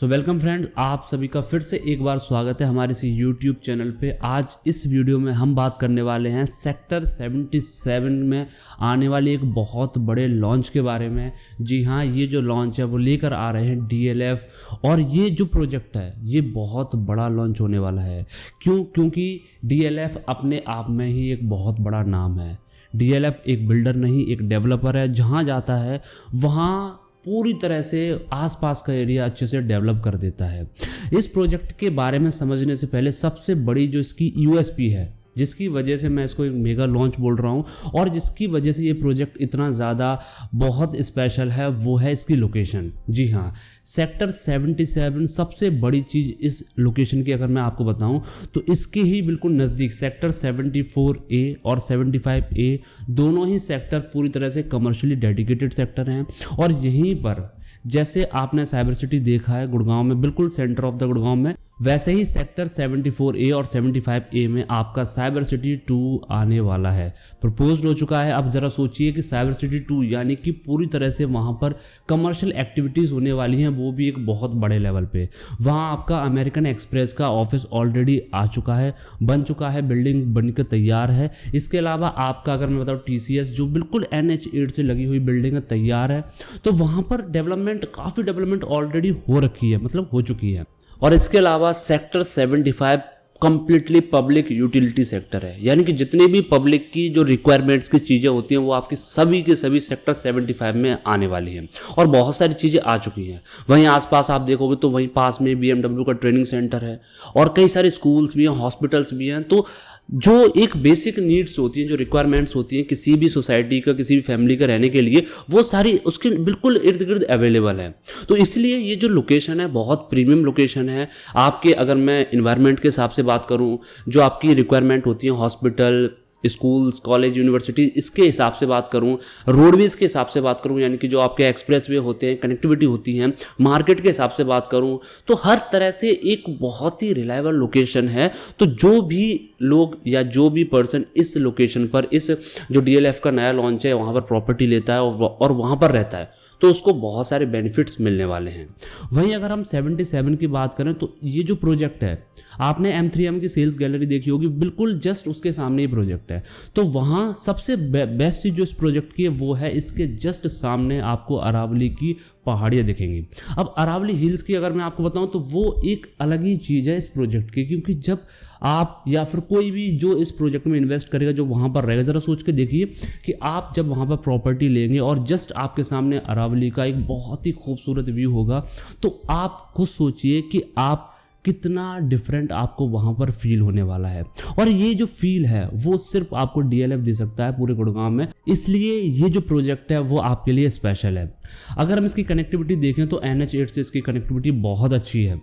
So welcome friend, आप सभी का फिर से एक बार स्वागत है हमारे इस यूट्यूब चैनल पे। आज इस वीडियो में हम बात करने वाले हैं सेक्टर 77 में आने वाले एक बहुत बड़े लॉन्च के बारे में। जी हाँ, ये जो लॉन्च है वो लेकर आ रहे हैं डीएलएफ, और ये जो प्रोजेक्ट है ये बहुत बड़ा लॉन्च होने वाला है। क्योंकि डीएलएफ अपने आप में ही एक बहुत बड़ा नाम है। डीएलएफ एक बिल्डर नहीं, एक डेवलपर है। जहाँ जाता है वहाँ पूरी तरह से आसपास का एरिया अच्छे से डेवलप कर देता है। इस प्रोजेक्ट के बारे में समझने से पहले सबसे बड़ी जो इसकी यूएसपी है, जिसकी वजह से मैं इसको एक मेगा लॉन्च बोल रहा हूँ और जिसकी वजह से ये प्रोजेक्ट इतना ज़्यादा बहुत स्पेशल है, वो है इसकी लोकेशन। जी हाँ, सेक्टर 77 सबसे बड़ी चीज़ इस लोकेशन की अगर मैं आपको बताऊं तो इसके ही बिल्कुल नज़दीक सेक्टर 74A और 75A दोनों ही सेक्टर पूरी तरह से कमर्शियली डेडिकेटेड सेक्टर हैं। और यहीं पर जैसे आपने साइबर सिटी देखा है गुड़गांव में, बिल्कुल सेंटर ऑफ द गुड़गांव में, वैसे ही सेक्टर 74A और 75A में आपका साइबर सिटी 2 आने वाला है, प्रपोज्ड हो चुका है। अब जरा सोचिए कि साइबर सिटी 2 यानी कि पूरी तरह से वहाँ पर कमर्शियल एक्टिविटीज़ होने वाली हैं, वो भी एक बहुत बड़े लेवल पे। वहाँ आपका अमेरिकन एक्सप्रेस का ऑफिस ऑलरेडी आ चुका है, बन चुका है, बिल्डिंग बनकर तैयार है। इसके अलावा आपका अगर मैं बताऊँ TCS जो बिल्कुल NH8 से लगी हुई बिल्डिंग है, तैयार है। तो वहाँ पर काफ़ी डेवलपमेंट ऑलरेडी हो रखी है, मतलब हो चुकी है। और इसके अलावा sector 75 completely public utility sector है, यानी कि जितनी भी पब्लिक की जो रिक्वायरमेंट्स की चीज़ें होती हैं वो आपकी सभी के सभी सेक्टर 75 में आने वाली हैं। और बहुत सारी चीज़ें आ चुकी हैं। वहीं आसपास आप देखोगे तो वहीं पास में BMW का ट्रेनिंग सेंटर है और कई सारे स्कूल्स भी हैं, हॉस्पिटल्स भी हैं। तो जो एक बेसिक नीड्स होती हैं, जो रिक्वायरमेंट्स होती हैं किसी भी सोसाइटी का, किसी भी फैमिली का रहने के लिए, वो सारी उसके बिल्कुल इर्द गिर्द अवेलेबल है। तो इसलिए ये जो लोकेशन है बहुत प्रीमियम लोकेशन है। आपके अगर मैं इन्वायरमेंट के हिसाब से बात करूं, जो आपकी रिक्वायरमेंट होती है हॉस्पिटल, स्कूल्स, कॉलेज, यूनिवर्सिटी, इसके हिसाब से बात करूं, रोडवेज के हिसाब से बात करूं, यानी कि जो आपके एक्सप्रेस वे होते हैं, कनेक्टिविटी होती हैं, मार्केट के हिसाब से बात करूं, तो हर तरह से एक बहुत ही रिलायबल लोकेशन है। तो जो भी लोग या जो भी पर्सन इस लोकेशन पर, इस जो डीएलएफ का नया लॉन्च है वहाँ पर प्रॉपर्टी लेता है और वहाँ पर रहता है, तो उसको बहुत सारे बेनिफिट्स मिलने वाले हैं। वहीं अगर हम 77 की बात करें तो ये जो प्रोजेक्ट है, आपने M3M की सेल्स गैलरी देखी होगी, बिल्कुल जस्ट उसके सामने ही प्रोजेक्ट है। तो वहाँ सबसे बेस्ट चीज़ जो इस प्रोजेक्ट की है वो है इसके जस्ट सामने आपको अरावली की पहाड़ियाँ दिखेंगी। अब अरावली हिल्स की अगर मैं आपको बताऊं तो वो एक अलग ही चीज़ है इस प्रोजेक्ट की, क्योंकि जब आप या फिर कोई भी जो इस प्रोजेक्ट में इन्वेस्ट करेगा, जो वहाँ पर रहेगा, ज़रा सोच के देखिए कि आप जब वहाँ पर प्रॉपर्टी लेंगे और जस्ट आपके सामने अरावली का एक बहुत ही खूबसूरत व्यू होगा, तो आप खुद सोचिए कि आप कितना डिफरेंट आपको वहाँ पर फील होने वाला है। और ये जो फील है वो सिर्फ आपको डीएलएफ दे सकता है पूरे गुड़गांव में, इसलिए ये जो प्रोजेक्ट है वो आपके लिए स्पेशल है। अगर हम इसकी कनेक्टिविटी देखें तो NH8 से इसकी कनेक्टिविटी बहुत अच्छी है।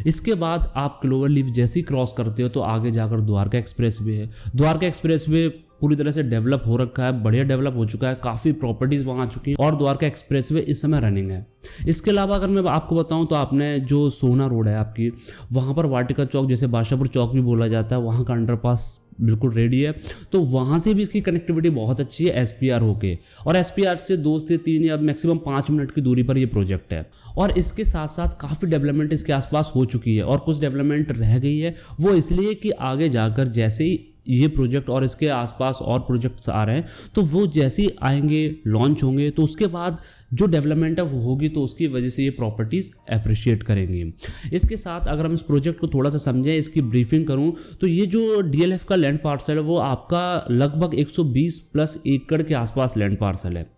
इसके बाद आप क्लोवर लीफ जैसे ही क्रॉस करते हो तो आगे जाकर द्वारका एक्सप्रेस वे है। द्वारका एक्सप्रेस वे पूरी तरह से डेवलप हो रखा है, बढ़िया डेवलप हो चुका है, काफ़ी प्रॉपर्टीज़ वहाँ आ चुकी हैं और द्वारका एक्सप्रेस वे इस समय रनिंग है। इसके अलावा अगर मैं आपको बताऊं तो आपने जो सोना रोड है आपकी, वहाँ पर वाटिका चौक, जैसे बादशाहपुर चौक भी बोला जाता है, वहाँ का अंडरपास बिल्कुल रेडी है। तो वहाँ से भी इसकी कनेक्टिविटी बहुत अच्छी है SPR होके, और SPR से 2 से 3 या मैक्सिमम 5 मिनट की दूरी पर ये प्रोजेक्ट है। और इसके साथ साथ काफ़ी डेवलपमेंट इसके आसपास हो चुकी है और कुछ डेवलपमेंट रह गई है। वो इसलिए कि आगे जाकर जैसे ही ये प्रोजेक्ट और इसके आसपास और प्रोजेक्ट्स आ रहे हैं, तो वो जैसे ही आएंगे, लॉन्च होंगे, तो उसके बाद जो डेवलपमेंट है वो होगी, तो उसकी वजह से ये प्रॉपर्टीज़ अप्रिशिएट करेंगी। इसके साथ अगर हम इस प्रोजेक्ट को थोड़ा सा समझें, इसकी ब्रीफिंग करूं, तो ये जो डीएलएफ का लैंड पार्सल है वो आपका लगभग 120+ एकड़ के आसपास लैंड पार्सल है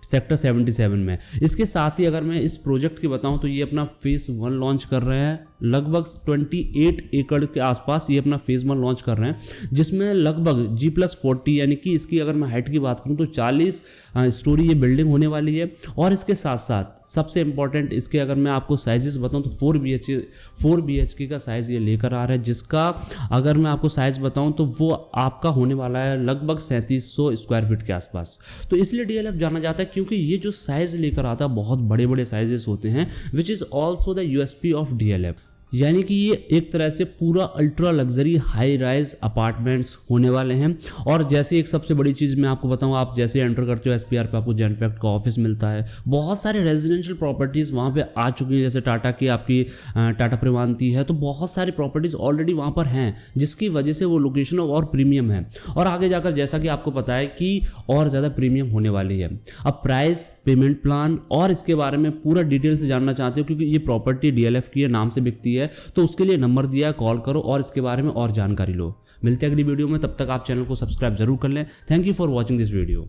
सेक्टर 77 में। इसके साथ ही अगर मैं इस प्रोजेक्ट की बताऊं तो ये अपना फेज़ 1 लॉन्च कर रहे हैं, लगभग 28 एकड़ के आसपास ये अपना फेज़ 1 लॉन्च कर रहे हैं, जिसमें लगभग G+40 यानी कि इसकी अगर मैं हाइट की बात करूं तो 40 स्टोरी ये बिल्डिंग होने वाली है। और इसके साथ साथ सबसे इंपॉर्टेंट, इसके अगर मैं आपको साइजेस बताऊं तो 4 BHK का साइज़ ये लेकर आ रहा है, जिसका अगर मैं आपको साइज़ बताऊं तो वो आपका होने वाला है लगभग 3700 स्क्वायर फीट के आसपास। तो इसलिए डीएलएफ जाना जाता है क्योंकि ये जो साइज़ लेकर आता है बहुत बड़े बड़े साइजेस होते हैं, which is also the USP of DLF. यानी कि ये एक तरह से पूरा ultra luxury high rise apartments होने वाले हैं। और जैसे एक सबसे बड़ी चीज़ मैं आपको बताऊं, आप जैसे एंटर करते हो एसपीआर पे आपको जेनपैक्ट का ऑफिस मिलता है। बहुत सारे रेजिडेंशियल प्रॉपर्टीज़ वहाँ पे आ चुकी हैं, जैसे टाटा की आपकी टाटा प्रिवांती है, तो बहुत सारी प्रॉपर्टीज़ ऑलरेडी वहाँ पर हैं, जिसकी वजह से वो लोकेशन और प्रीमियम है। और आगे जाकर जैसा कि आपको पता है कि और ज़्यादा प्रीमियम होने वाली है। अब प्राइस, पेमेंट प्लान और इसके बारे में पूरा डिटेल से जानना चाहते हो, क्योंकि ये प्रॉपर्टी डीएलएफ की है, नाम से बिकती है, तो उसके लिए नंबर दिया है, कॉल करो और इसके बारे में और जानकारी लो। मिलते हैं अगली वीडियो में, तब तक आप चैनल को सब्सक्राइब जरूर कर लें। Thank you for watching this video.